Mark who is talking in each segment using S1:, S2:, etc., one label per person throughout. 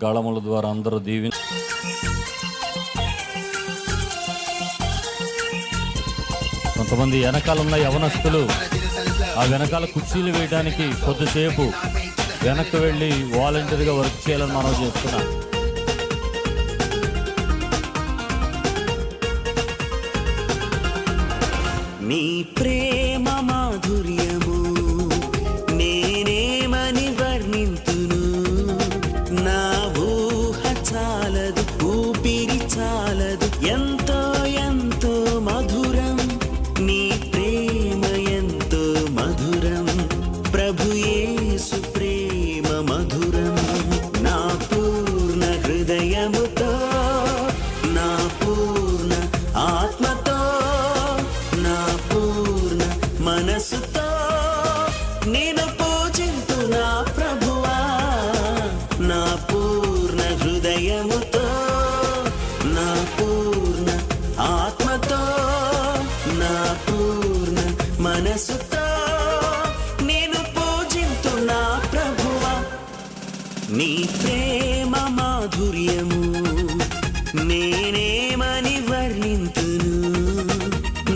S1: గాళముల ద్వారా అందరూ కొంతమంది వెనకాల ఉన్న యవనస్తులు ఆ వెనకాల కుర్చీలు వేయడానికి కొద్దిసేపు వెనక్కి వెళ్ళి వాలంటీర్గా వర్క్ చేయాలని మనం చేస్తున్నాం.
S2: నీ ప్రేమ మాధుర్యము నేనేమని వర్ణింతును, నా ఊహ చాలదు, ఊపిరి చాలదు, ఎంతో ఎంతో మధురం నీ ప్రేమ, ఎంతో మధురం ప్రభు యేసు ప్రేమ మధురం. నా పూర్ణ హృదయముతో, నా పూర్ణ ఆత్మతో, నా పూర్ణ మనసుతో నేను పూజింతు నా ప్రభువా. నా పూర్ణ హృదయముతో, నా పూర్ణ ఆత్మతో, నా పూర్ణ మనసుతో నేను పూజింతు నా ప్రభువా. నీ ప్రేమ మాధుర్యము నేనేమని వర్ణింతును,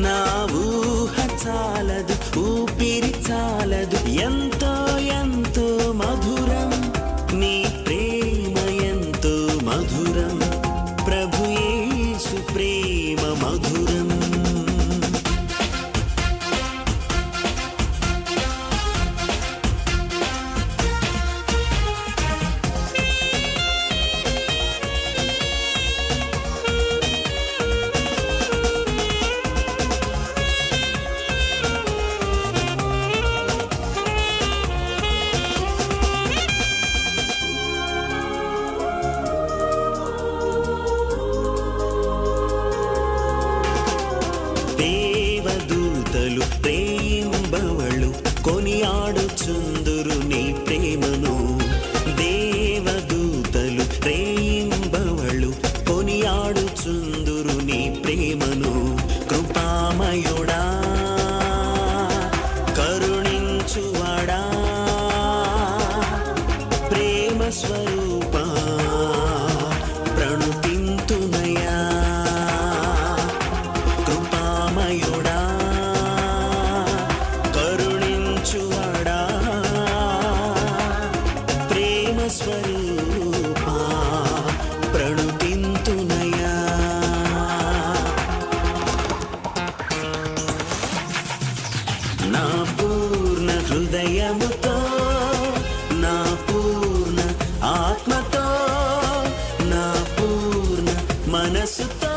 S2: నా ఊహ చాలదు, ఊపిరి చాలదు, ఎంతో ఎంతో మధురం నీ ప్రేమ, ఎంతో మధురం ప్రభు యేసు ప్రేమ మధురం. దేవదూతలు ప్రేంబవళ్ళు కొనియాడుచుందురు నీ ప్రేమను, దేవదూతలు ప్రేంబవళ్ళు కొనియాడుచుందురు నీ ప్రేమను. కృపామయుడా, కరుణించువాడా, ప్రేమ స్వరూపా ప్రణుతింతునయా. కృపామయుడా, కరుణించువాడా, ప్రేమ స్వరూపా ప్రణుతింతునయా. నా పూర్ణ హృదయముతో, నా పూర్ణ ఆత్మతో, నా పూర్ణ మనసుతో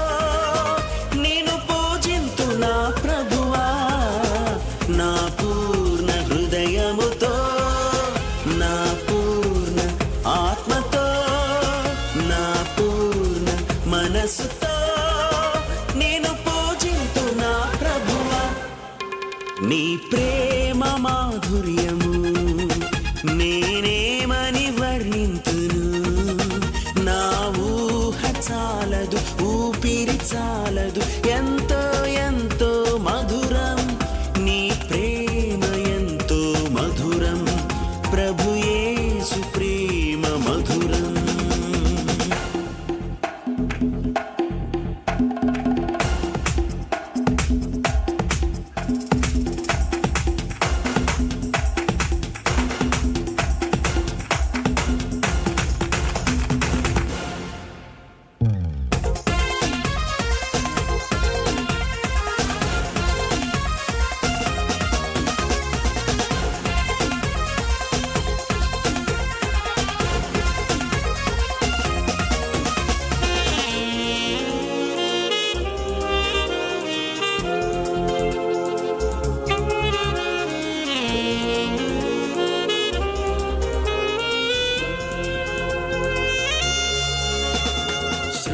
S2: నేను పూజింతు నా ప్రభువా. నా పూర్ణ హృదయముతో, నా పూర్ణ ఆత్మతో, నా పూర్ణ మనసుతో నేను పూజింతు నా ప్రభువా. నీ ప్రేమ మాధుర్యము నేనేమని వర్ణింతును, నా ఊహ చాలదు, ఊపిరి చాలదు, ఎంతో ఎంతో మధురం నీ ప్రేమ, ఎంతో మధురం ప్రభు యేసు ప్రేమ మధురం.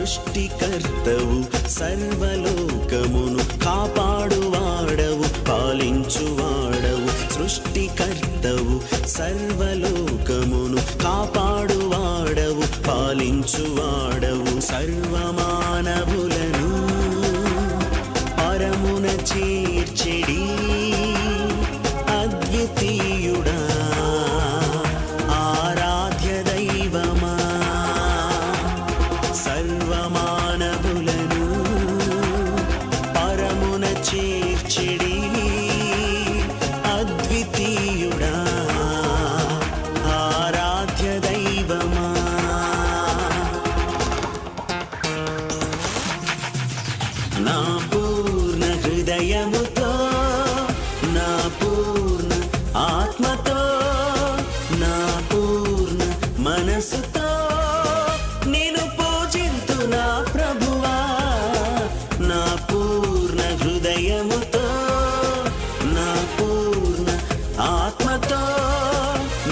S2: సృష్టికర్తవు, సర్వలోకమును కాపాడువాడవు, పాలించువాడవు. సృష్టికర్తవు, సర్వలోకమును కాపాడువాడవు, పాలించువాడవు. సర్వమానవులను పరమున చేర్చెడి అద్వితీయుడా, ఆరాధ్య దైవమా. మనసుతో నేను పూజింతు నా ప్రభువా, నా పూర్ణ హృదయముతో, నా పూర్ణ ఆత్మతో,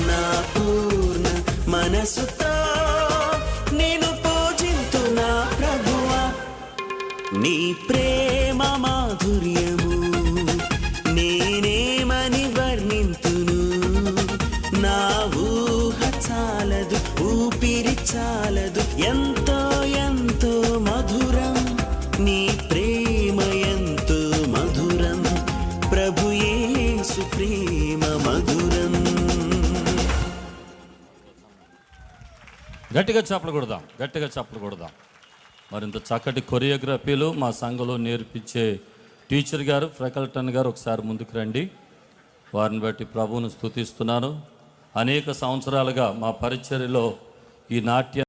S2: నా పూర్ణ మనసుతో నేను పూజింతు నా ప్రభువా. నీ ప్రేమ మాధుర్యము నేనేమని వర్ణింతును, నా ఊహ చాలదు, ఊపిరి చాలదు, ఎంతో ఎంతో మధురం నీ ప్రేమ, ఎంతో మధురం ప్రభు యేసు ప్రేమ మధురం.
S1: గట్టిగా చప్పలు కొడదాం, గట్టిగా చప్పలు కొడదాం. మరింత చక్కటి కొరియోగ్రఫీలు మా సంఘంలో నేర్పించే టీచర్ గారు ఫ్రెకల్టన్ గారు ఒకసారి ముందుకు రండి. వారిని బట్టి ప్రభువును స్తుతిస్తున్నాను. అనేక సంవత్సరాలుగా మా పరిచర్యలో ఈ నాట్య